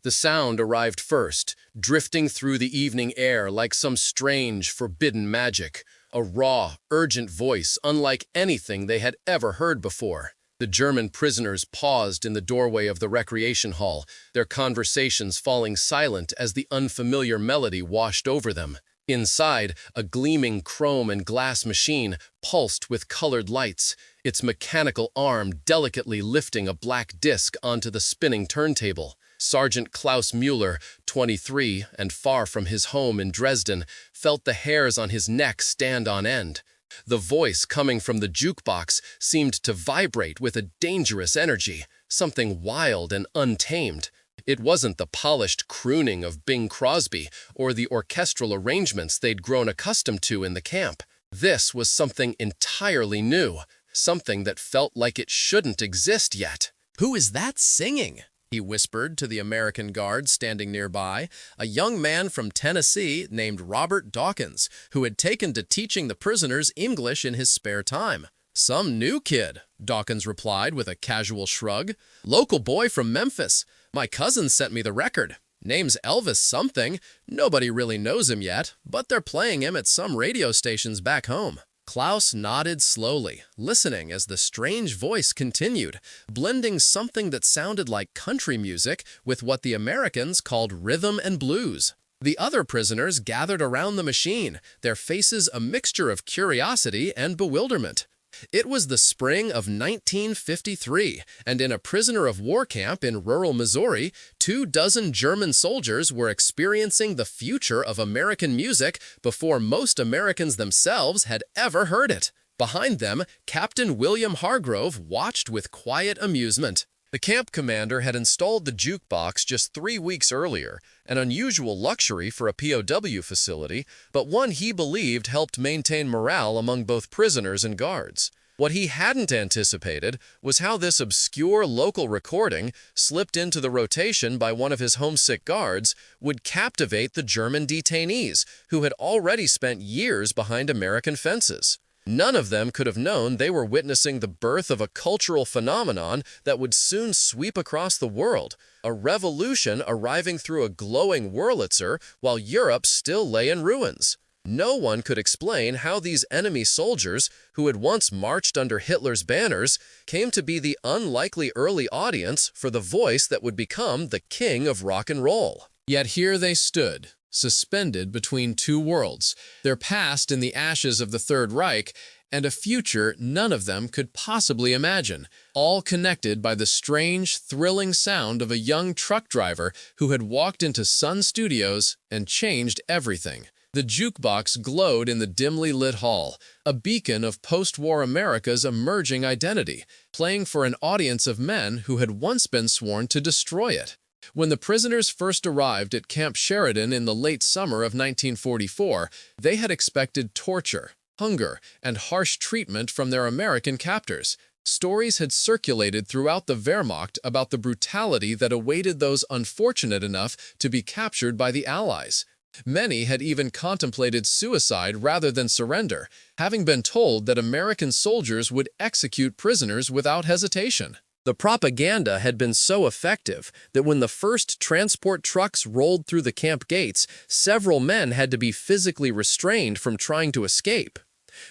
The sound arrived first, drifting through the evening air like some strange, forbidden magic, a raw, urgent voice unlike anything they had ever heard before. The German prisoners paused in the doorway of the recreation hall, their conversations falling silent as the unfamiliar melody washed over them. Inside, a gleaming chrome and glass machine pulsed with colored lights, its mechanical arm delicately lifting a black disc onto the spinning turntable. Sergeant Klaus Mueller, 23 and far from his home in Dresden, felt the hairs on his neck stand on end. The voice coming from the jukebox seemed to vibrate with a dangerous energy, something wild and untamed. It wasn't the polished crooning of Bing Crosby or the orchestral arrangements they'd grown accustomed to in the camp. This was something entirely new, something that felt like it shouldn't exist yet. "Who is that singing?" he whispered to the American guard standing nearby, a young man from Tennessee named Robert Dawkins, who had taken to teaching the prisoners English in his spare time. "Some new kid," Dawkins replied with a casual shrug. "Local boy from Memphis. My cousin sent me the record. Name's Elvis something. Nobody really knows him yet, but they're playing him at some radio stations back home." Klaus nodded slowly, listening as the strange voice continued, blending something that sounded like country music with what the Americans called rhythm and blues. The other prisoners gathered around the machine, their faces a mixture of curiosity and bewilderment. It was the spring of 1953, and in a prisoner of war camp in rural Missouri, 24 German soldiers were experiencing the future of American music before most Americans themselves had ever heard it. Behind them, Captain William Hargrove watched with quiet amusement. The camp commander had installed the jukebox just 3 weeks earlier, an unusual luxury for a POW facility, but one he believed helped maintain morale among both prisoners and guards. What he hadn't anticipated was how this obscure local recording, slipped into the rotation by one of his homesick guards, would captivate the German detainees, who had already spent years behind American fences. None of them could have known they were witnessing the birth of a cultural phenomenon that would soon sweep across the world, a revolution arriving through a glowing Wurlitzer while Europe still lay in ruins. No one could explain how these enemy soldiers, who had once marched under Hitler's banners, came to be the unlikely early audience for the voice that would become the king of rock and roll. Yet here they stood, suspended between two worlds, their past in the ashes of the Third Reich, and a future none of them could possibly imagine, all connected by the strange, thrilling sound of a young truck driver who had walked into Sun Studios and changed everything. The jukebox glowed in the dimly lit hall, a beacon of post-war America's emerging identity, playing for an audience of men who had once been sworn to destroy it. When the prisoners first arrived at Camp Sheridan in the late summer of 1944, they had expected torture, hunger, and harsh treatment from their American captors. Stories had circulated throughout the Wehrmacht about the brutality that awaited those unfortunate enough to be captured by the Allies. Many had even contemplated suicide rather than surrender, having been told that American soldiers would execute prisoners without hesitation. The propaganda had been so effective that when the first transport trucks rolled through the camp gates, several men had to be physically restrained from trying to escape.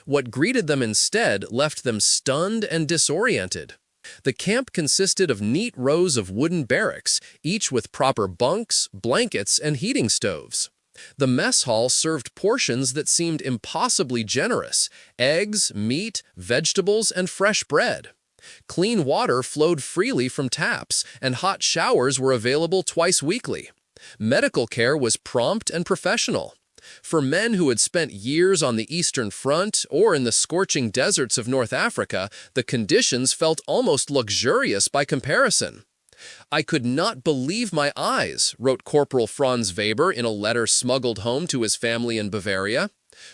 What greeted them instead left them stunned and disoriented. The camp consisted of neat rows of wooden barracks, each with proper bunks, blankets, and heating stoves. The mess hall served portions that seemed impossibly generous: eggs, meat, vegetables, and fresh bread. Clean water flowed freely from taps, and hot showers were available twice weekly. Medical care was prompt and professional. For men who had spent years on the Eastern Front or in the scorching deserts of North Africa, the conditions felt almost luxurious by comparison. "I could not believe my eyes," wrote Corporal Franz Weber in a letter smuggled home to his family in Bavaria.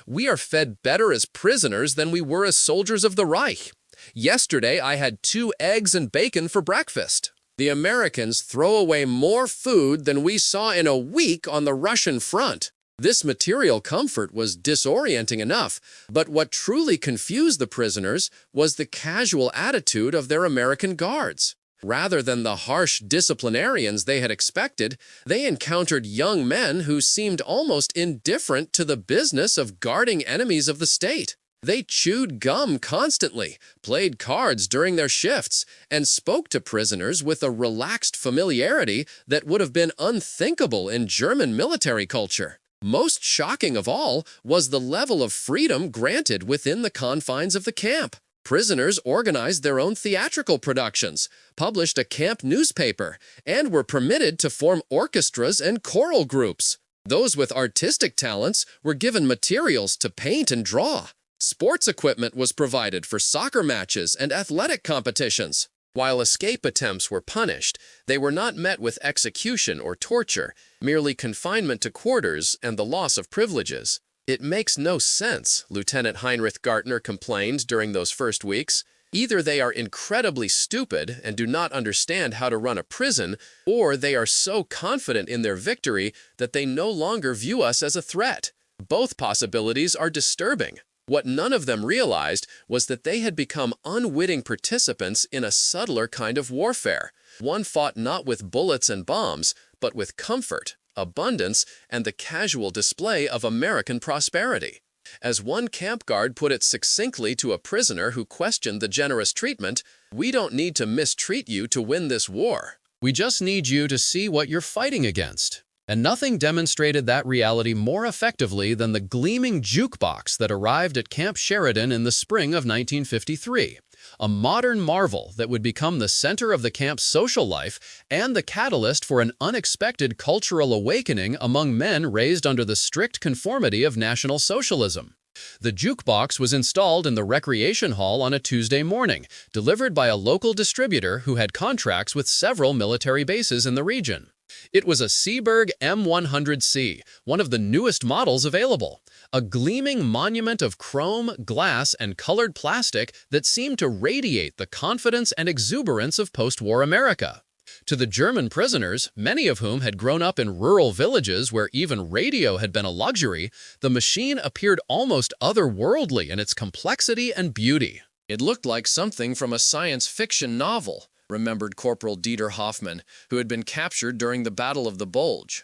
"We are fed better as prisoners than we were as soldiers of the Reich. Yesterday I had 2 eggs and bacon for breakfast. The Americans throw away more food than we saw in a week on the Russian front." This material comfort was disorienting enough, but what truly confused the prisoners was the casual attitude of their American guards. Rather than the harsh disciplinarians they had expected, they encountered young men who seemed almost indifferent to the business of guarding enemies of the state. They chewed gum constantly, played cards during their shifts, and spoke to prisoners with a relaxed familiarity that would have been unthinkable in German military culture. Most shocking of all was the level of freedom granted within the confines of the camp. Prisoners organized their own theatrical productions, published a camp newspaper, and were permitted to form orchestras and choral groups. Those with artistic talents were given materials to paint and draw. Sports equipment was provided for soccer matches and athletic competitions. While escape attempts were punished, they were not met with execution or torture, merely confinement to quarters and the loss of privileges. "It makes no sense," Lieutenant Heinrich Gartner complained during those first weeks. "Either they are incredibly stupid and do not understand how to run a prison, or they are so confident in their victory that they no longer view us as a threat. Both possibilities are disturbing." What none of them realized was that they had become unwitting participants in a subtler kind of warfare, one fought not with bullets and bombs, but with comfort, abundance, and the casual display of American prosperity. As one camp guard put it succinctly to a prisoner who questioned the generous treatment, "We don't need to mistreat you to win this war. We just need you to see what you're fighting against." And nothing demonstrated that reality more effectively than the gleaming jukebox that arrived at Camp Sheridan in the spring of 1953, a modern marvel that would become the center of the camp's social life and the catalyst for an unexpected cultural awakening among men raised under the strict conformity of National Socialism. The jukebox was installed in the recreation hall on a Tuesday morning, delivered by a local distributor who had contracts with several military bases in the region. It was a Seeburg M100C, one of the newest models available, a gleaming monument of chrome, glass, and colored plastic that seemed to radiate the confidence and exuberance of post-war America. To the German prisoners, many of whom had grown up in rural villages where even radio had been a luxury, the machine appeared almost otherworldly in its complexity and beauty. "It looked like something from a science fiction novel," remembered Corporal Dieter Hoffmann, who had been captured during the Battle of the Bulge.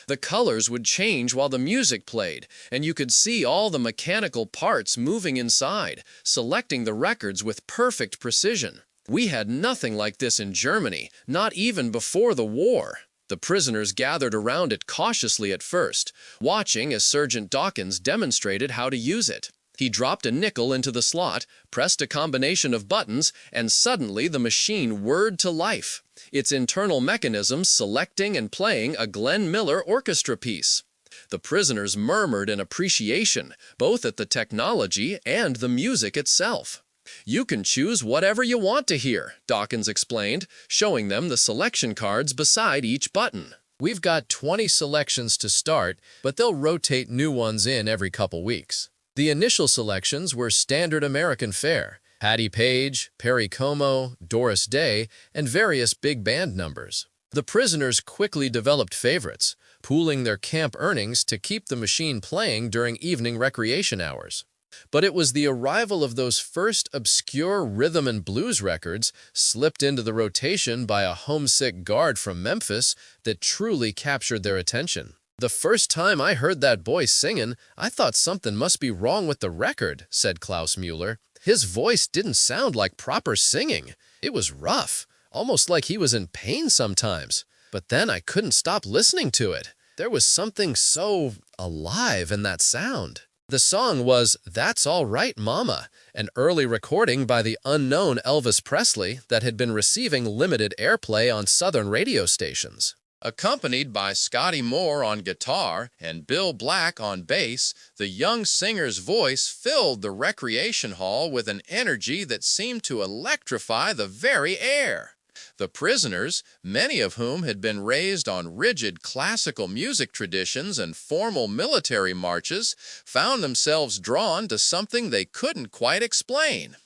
"The colors would change while the music played, and you could see all the mechanical parts moving inside, selecting the records with perfect precision. We had nothing like this in Germany, not even before the war." The prisoners gathered around it cautiously at first, watching as Sergeant Dawkins demonstrated how to use it. He dropped a nickel into the slot, pressed a combination of buttons, and suddenly the machine whirred to life, its internal mechanisms selecting and playing a Glenn Miller orchestra piece. The prisoners murmured in appreciation, both at the technology and the music itself. "You can choose whatever you want to hear," Dawkins explained, showing them the selection cards beside each button. "We've got 20 selections to start, but they'll rotate new ones in every couple weeks." The initial selections were standard American fare: Hattie Page, Perry Como, Doris Day, and various big band numbers. The prisoners quickly developed favorites, pooling their camp earnings to keep the machine playing during evening recreation hours. But it was the arrival of those first obscure rhythm and blues records, slipped into the rotation by a homesick guard from Memphis, that truly captured their attention. "The first time I heard that boy singing, I thought something must be wrong with the record," said Klaus Mueller. "His voice didn't sound like proper singing. It was rough, almost like he was in pain sometimes. But then I couldn't stop listening to it. There was something so alive in that sound." The song was "That's All Right, Mama," an early recording by the unknown Elvis Presley that had been receiving limited airplay on Southern radio stations. Accompanied by Scotty Moore on guitar and Bill Black on bass, the young singer's voice filled the recreation hall with an energy that seemed to electrify the very air. The prisoners, many of whom had been raised on rigid classical music traditions and formal military marches, found themselves drawn to something they couldn't quite explain.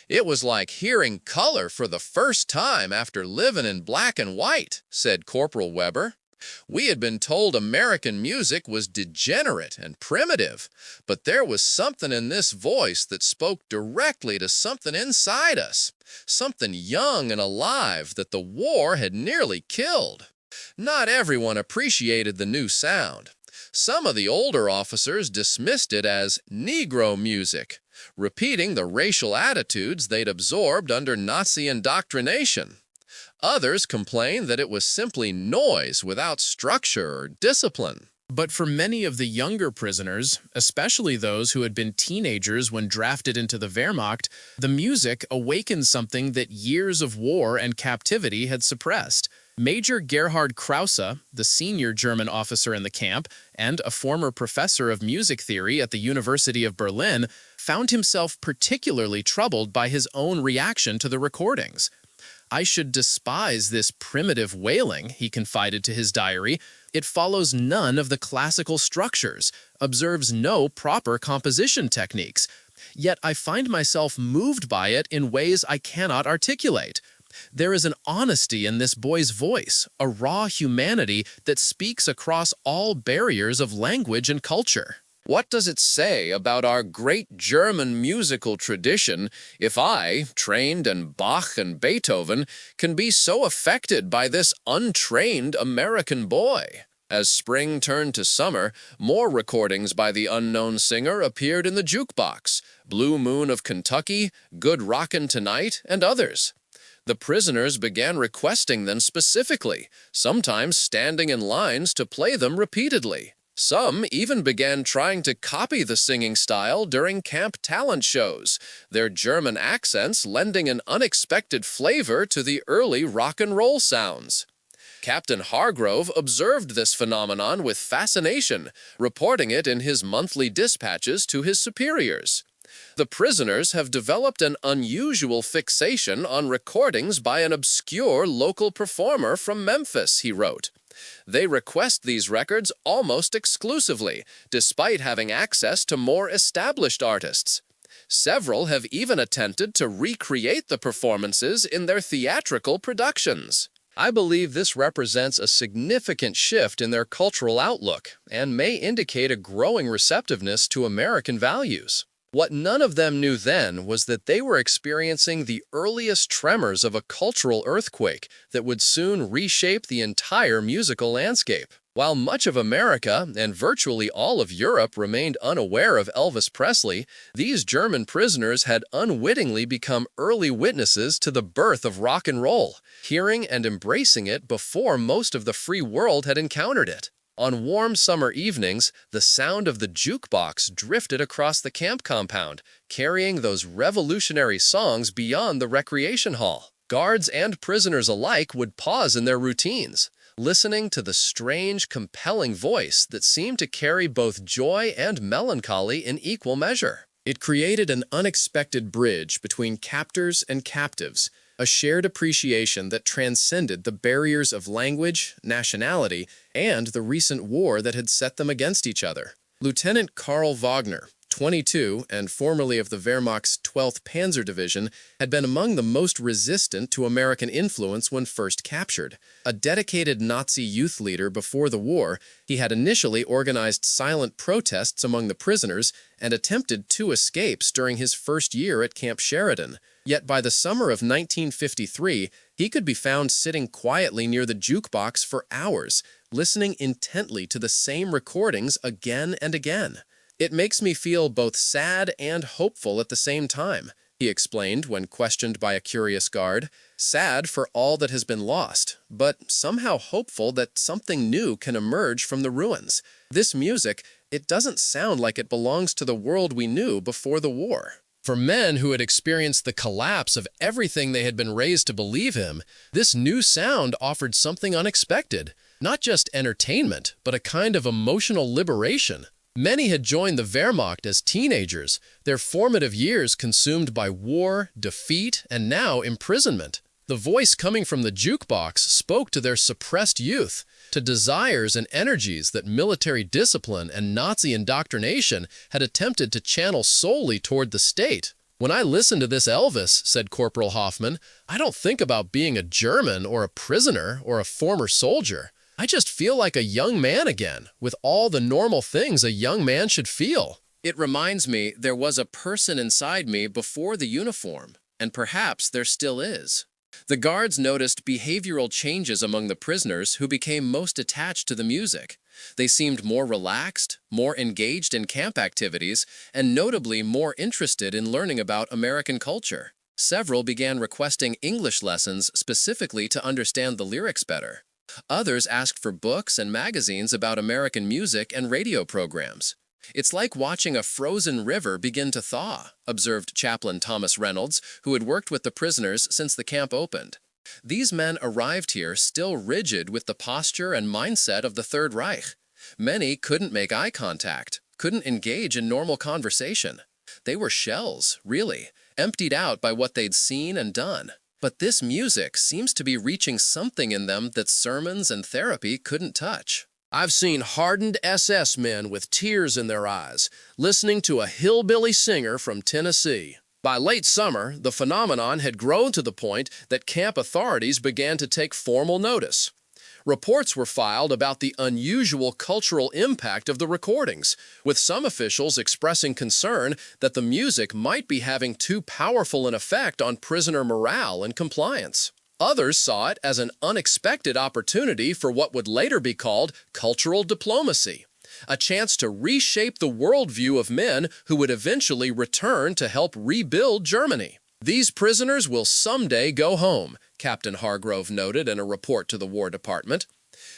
"It was like hearing color for the first time after living in black and white," said Corporal Weber. We had been told American music was degenerate and primitive, but there was something in this voice that spoke directly to something inside us, something young and alive that the war had nearly killed. Not everyone appreciated the new sound. Some of the older officers dismissed it as Negro music, repeating the racial attitudes they'd absorbed under Nazi indoctrination. Others complained that it was simply noise without structure or discipline. But for many of the younger prisoners, especially those who had been teenagers when drafted into the Wehrmacht, the music awakened something that years of war and captivity had suppressed. Major Gerhard Krause, the senior German officer in the camp and a former professor of music theory at the University of Berlin, found himself particularly troubled by his own reaction to the recordings. "I should despise this primitive wailing," he confided to his diary. "It follows none of the classical structures, observes no proper composition techniques. Yet I find myself moved by it in ways I cannot articulate. There is an honesty in this boy's voice, a raw humanity that speaks across all barriers of language and culture." What does it say about our great German musical tradition if I, trained in Bach and Beethoven, can be so affected by this untrained American boy? As spring turned to summer, more recordings by the unknown singer appeared in the Jukebox, Blue Moon of Kentucky, Good Rockin' Tonight, and others. The prisoners began requesting them specifically, sometimes standing in lines to play them repeatedly. Some even began trying to copy the singing style during camp talent shows, their German accents lending an unexpected flavor to the early rock and roll sounds. Captain Hargrove observed this phenomenon with fascination, reporting it in his monthly dispatches to his superiors. "The prisoners have developed an unusual fixation on recordings by an obscure local performer from Memphis," he wrote. "They request these records almost exclusively, despite having access to more established artists. Several have even attempted to recreate the performances in their theatrical productions." I believe this represents a significant shift in their cultural outlook and may indicate a growing receptiveness to American values. What none of them knew then was that they were experiencing the earliest tremors of a cultural earthquake that would soon reshape the entire musical landscape. While much of America and virtually all of Europe remained unaware of Elvis Presley, these German prisoners had unwittingly become early witnesses to the birth of rock and roll, hearing and embracing it before most of the free world had encountered it. On warm summer evenings, the sound of the jukebox drifted across the camp compound, carrying those revolutionary songs beyond the recreation hall. Guards and prisoners alike would pause in their routines, listening to the strange, compelling voice that seemed to carry both joy and melancholy in equal measure. It created an unexpected bridge between captors and captives, a shared appreciation that transcended the barriers of language, nationality, and the recent war that had set them against each other. Lieutenant Karl Wagner, 22 and formerly of the Wehrmacht's 12th Panzer Division, had been among the most resistant to American influence when first captured. A dedicated Nazi youth leader before the war, he had initially organized silent protests among the prisoners and attempted 2 escapes during his first year at Camp Sheridan. Yet by the summer of 1953, he could be found sitting quietly near the jukebox for hours, listening intently to the same recordings again and again. "It makes me feel both sad and hopeful at the same time," he explained when questioned by a curious guard. "Sad for all that has been lost, but somehow hopeful that something new can emerge from the ruins. This music, it doesn't sound like it belongs to the world we knew before the war." For men who had experienced the collapse of everything they had been raised to believe him, this new sound offered something unexpected. Not just entertainment, but a kind of emotional liberation. Many had joined the Wehrmacht as teenagers, their formative years consumed by war, defeat, and now imprisonment. The voice coming from the jukebox spoke to their suppressed youth, to desires and energies that military discipline and Nazi indoctrination had attempted to channel solely toward the state. "When I listen to this Elvis," said Corporal Hoffman, "I don't think about being a German or a prisoner or a former soldier. I just feel like a young man again, with all the normal things a young man should feel. It reminds me there was a person inside me before the uniform, and perhaps there still is. The guards noticed behavioral changes among the prisoners who became most attached to the music. They seemed more relaxed, more engaged in camp activities, and notably more interested in learning about American culture. Several began requesting English lessons specifically to understand the lyrics better. Others asked for books and magazines about American music and radio programs. It's like watching a frozen river begin to thaw, observed Chaplain Thomas Reynolds, who had worked with the prisoners since the camp opened. These men arrived here still rigid with the posture and mindset of the Third Reich. Many couldn't make eye contact, couldn't engage in normal conversation. They were shells, really, emptied out by what they'd seen and done. But this music seems to be reaching something in them that sermons and therapy couldn't touch. I've seen hardened SS men with tears in their eyes, listening to a hillbilly singer from Tennessee. By late summer, the phenomenon had grown to the point that camp authorities began to take formal notice. Reports were filed about the unusual cultural impact of the recordings, with some officials expressing concern that the music might be having too powerful an effect on prisoner morale and compliance. Others saw it as an unexpected opportunity for what would later be called cultural diplomacy, a chance to reshape the worldview of men who would eventually return to help rebuild Germany. These prisoners will someday go home, Captain Hargrove noted in a report to the War Department.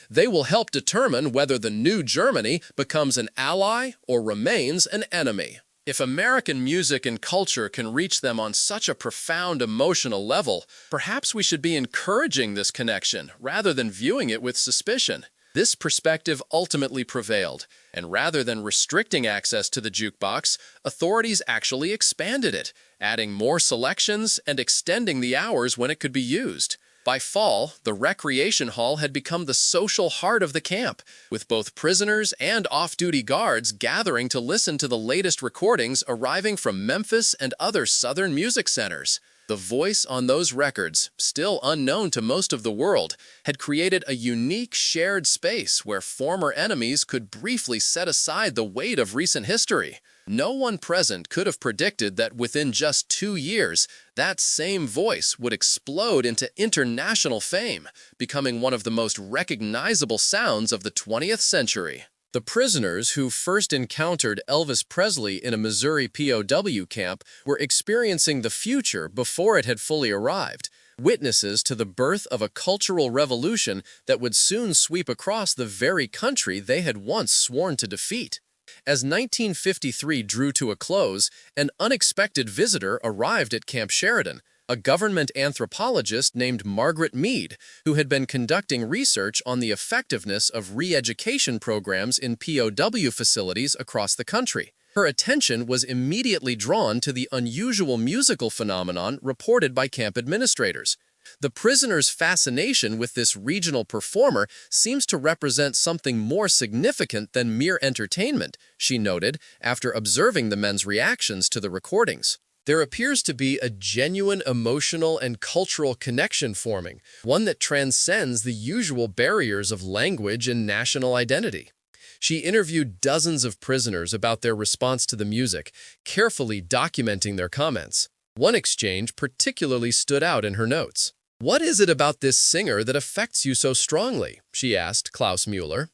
They will help determine whether the new Germany becomes an ally or remains an enemy. If American music and culture can reach them on such a profound emotional level, perhaps we should be encouraging this connection rather than viewing it with suspicion. This perspective ultimately prevailed, and rather than restricting access to the jukebox, authorities actually expanded it, adding more selections and extending the hours when it could be used. By fall, the recreation hall had become the social heart of the camp, with both prisoners and off-duty guards gathering to listen to the latest recordings arriving from Memphis and other southern music centers. The voice on those records, still unknown to most of the world, had created a unique shared space where former enemies could briefly set aside the weight of recent history. No one present could have predicted that within just 2 years, that same voice would explode into international fame, becoming one of the most recognizable sounds of the 20th century. The prisoners who first encountered Elvis Presley in a Missouri POW camp were experiencing the future before it had fully arrived, witnesses to the birth of a cultural revolution that would soon sweep across the very country they had once sworn to defeat. As 1953 drew to a close, an unexpected visitor arrived at Camp Sheridan, a government anthropologist named Margaret Mead, who had been conducting research on the effectiveness of re-education programs in POW facilities across the country. Her attention was immediately drawn to the unusual musical phenomenon reported by camp administrators. The prisoners' fascination with this regional performer seems to represent something more significant than mere entertainment, she noted, after observing the men's reactions to the recordings. There appears to be a genuine emotional and cultural connection forming, one that transcends the usual barriers of language and national identity. She interviewed dozens of prisoners about their response to the music, carefully documenting their comments. One exchange particularly stood out in her notes. "What is it about this singer that affects you so strongly?" she asked Klaus Mueller.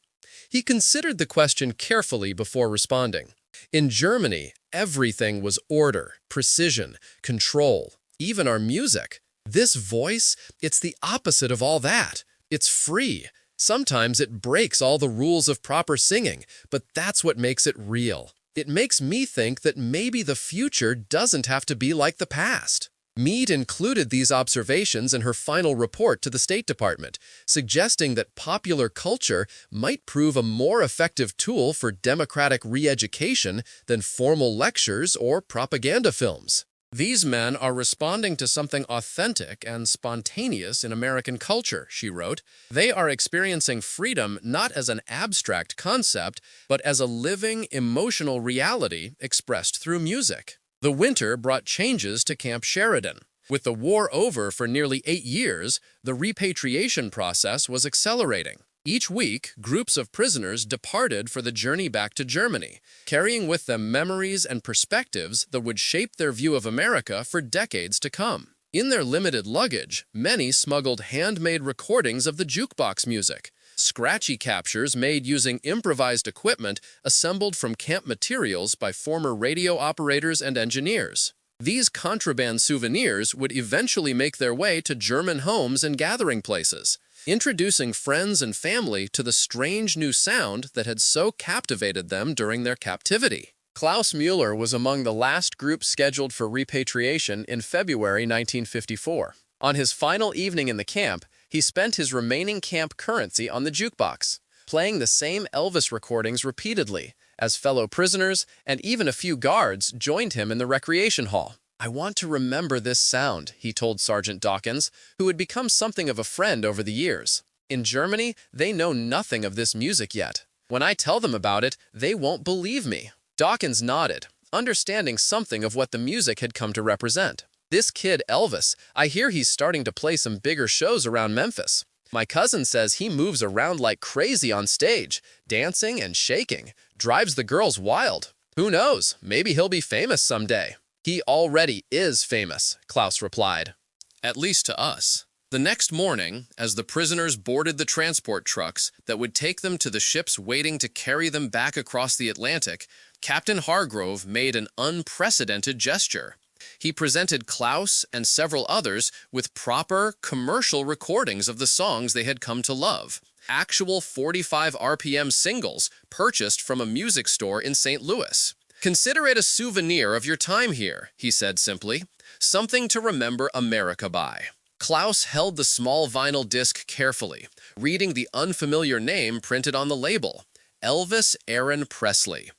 He considered the question carefully before responding. In Germany, everything was order, precision, control, even our music. This voice, it's the opposite of all that. It's free. Sometimes it breaks all the rules of proper singing, but that's what makes it real. It makes me think that maybe the future doesn't have to be like the past. Mead included these observations in her final report to the State Department, suggesting that popular culture might prove a more effective tool for democratic re-education than formal lectures or propaganda films. "These men are responding to something authentic and spontaneous in American culture," she wrote. "They are experiencing freedom not as an abstract concept, but as a living, emotional reality expressed through music." The winter brought changes to Camp Sheridan. With the war over for nearly 8 years, the repatriation process was accelerating. Each week, groups of prisoners departed for the journey back to Germany, carrying with them memories and perspectives that would shape their view of America for decades to come. In their limited luggage, many smuggled handmade recordings of the jukebox music, scratchy captures made using improvised equipment assembled from camp materials by former radio operators and engineers. These contraband souvenirs would eventually make their way to German homes and gathering places, introducing friends and family to the strange new sound that had so captivated them during their captivity. Klaus Müller was among the last group scheduled for repatriation in February 1954. On his final evening in the camp, he spent his remaining camp currency on the jukebox, playing the same Elvis recordings repeatedly, as fellow prisoners and even a few guards joined him in the recreation hall. "I want to remember this sound," he told Sergeant Dawkins, who had become something of a friend over the years. "In Germany, they know nothing of this music yet. When I tell them about it, they won't believe me." Dawkins nodded, understanding something of what the music had come to represent. "This kid, Elvis, I hear he's starting to play some bigger shows around Memphis. My cousin says he moves around like crazy on stage, dancing and shaking, drives the girls wild. Who knows, maybe he'll be famous someday." "He already is famous," Klaus replied. "At least to us." The next morning, as the prisoners boarded the transport trucks that would take them to the ships waiting to carry them back across the Atlantic, Captain Hargrove made an unprecedented gesture. He presented Klaus and several others with proper, commercial recordings of the songs they had come to love. Actual 45 RPM singles purchased from a music store in St. Louis. "Consider it a souvenir of your time here," he said simply. "Something to remember America by." Klaus held the small vinyl disc carefully, reading the unfamiliar name printed on the label, Elvis Aaron Presley.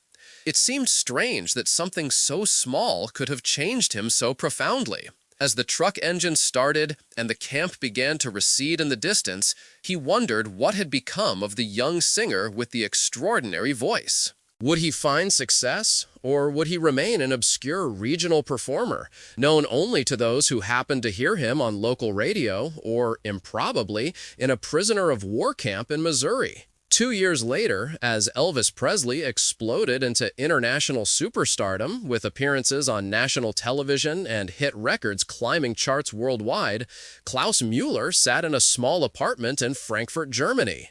It seemed strange that something so small could have changed him so profoundly. As the truck engine started and the camp began to recede in the distance, he wondered what had become of the young singer with the extraordinary voice. Would he find success, or would he remain an obscure regional performer, known only to those who happened to hear him on local radio, or, improbably, in a prisoner of war camp in Missouri? 2 years later, as Elvis Presley exploded into international superstardom with appearances on national television and hit records climbing charts worldwide, Klaus Müller sat in a small apartment in Frankfurt, Germany.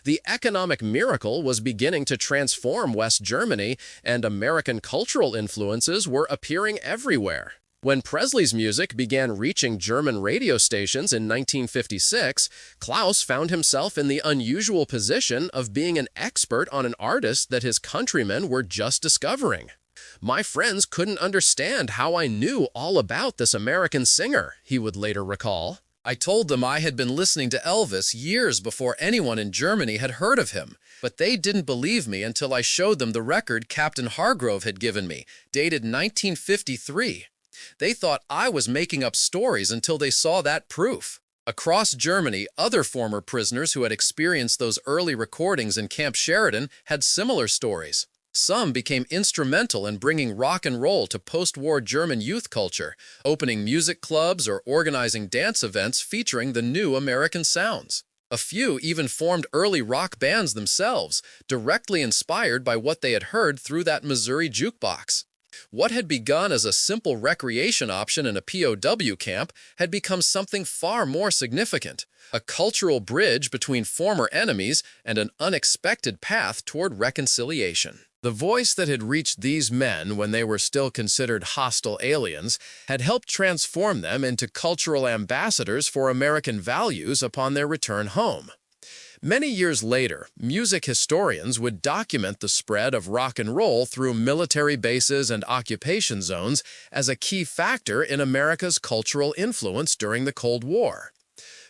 The economic miracle was beginning to transform West Germany, and American cultural influences were appearing everywhere. When Presley's music began reaching German radio stations in 1956, Klaus found himself in the unusual position of being an expert on an artist that his countrymen were just discovering. "My friends couldn't understand how I knew all about this American singer," he would later recall. "I told them I had been listening to Elvis years before anyone in Germany had heard of him, but they didn't believe me until I showed them the record Captain Hargrove had given me, dated 1953. They thought I was making up stories until they saw that proof." Across Germany, other former prisoners who had experienced those early recordings in Camp Sheridan had similar stories. Some became instrumental in bringing rock and roll to post-war German youth culture, opening music clubs or organizing dance events featuring the new American sounds. A few even formed early rock bands themselves, directly inspired by what they had heard through that Missouri jukebox. What had begun as a simple recreation option in a POW camp had become something far more significant, a cultural bridge between former enemies and an unexpected path toward reconciliation. The voice that had reached these men when they were still considered hostile aliens had helped transform them into cultural ambassadors for American values upon their return home. Many years later, music historians would document the spread of rock and roll through military bases and occupation zones as a key factor in America's cultural influence during the Cold War.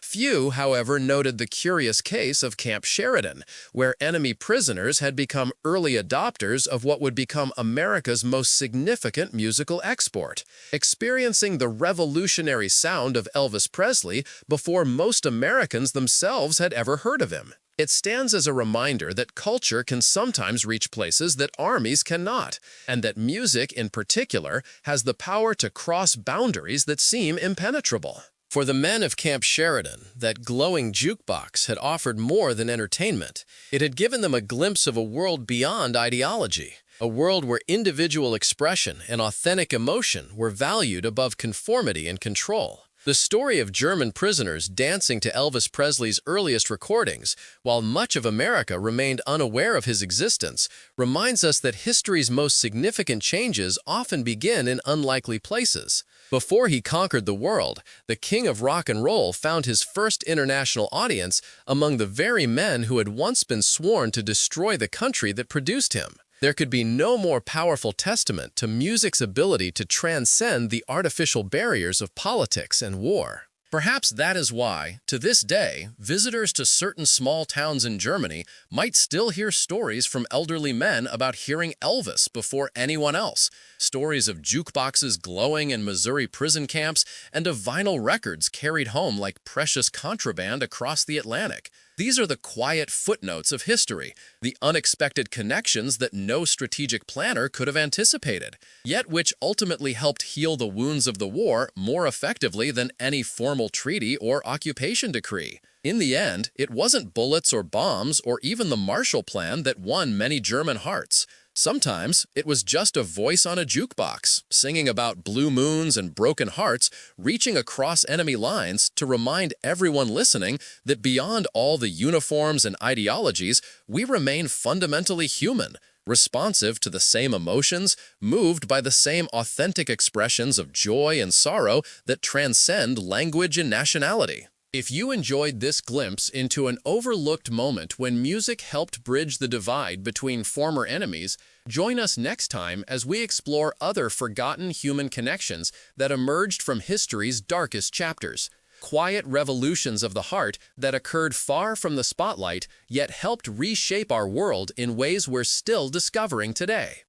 Few, however, noted the curious case of Camp Sheridan, where enemy prisoners had become early adopters of what would become America's most significant musical export, experiencing the revolutionary sound of Elvis Presley before most Americans themselves had ever heard of him. It stands as a reminder that culture can sometimes reach places that armies cannot, and that music in particular has the power to cross boundaries that seem impenetrable. For the men of Camp Sheridan, that glowing jukebox had offered more than entertainment. It had given them a glimpse of a world beyond ideology, a world where individual expression and authentic emotion were valued above conformity and control. The story of German prisoners dancing to Elvis Presley's earliest recordings, while much of America remained unaware of his existence, reminds us that history's most significant changes often begin in unlikely places. Before he conquered the world, the king of rock and roll found his first international audience among the very men who had once been sworn to destroy the country that produced him. There could be no more powerful testament to music's ability to transcend the artificial barriers of politics and war. Perhaps that is why, to this day, visitors to certain small towns in Germany might still hear stories from elderly men about hearing Elvis before anyone else, stories of jukeboxes glowing in Missouri prison camps, and of vinyl records carried home like precious contraband across the Atlantic. These are the quiet footnotes of history, the unexpected connections that no strategic planner could have anticipated, yet which ultimately helped heal the wounds of the war more effectively than any formal treaty or occupation decree. In the end, it wasn't bullets or bombs or even the Marshall Plan that won many German hearts. Sometimes it was just a voice on a jukebox, singing about blue moons and broken hearts, reaching across enemy lines to remind everyone listening that beyond all the uniforms and ideologies, we remain fundamentally human, responsive to the same emotions, moved by the same authentic expressions of joy and sorrow that transcend language and nationality. If you enjoyed this glimpse into an overlooked moment when music helped bridge the divide between former enemies, join us next time as we explore other forgotten human connections that emerged from history's darkest chapters. Quiet revolutions of the heart that occurred far from the spotlight, yet helped reshape our world in ways we're still discovering today.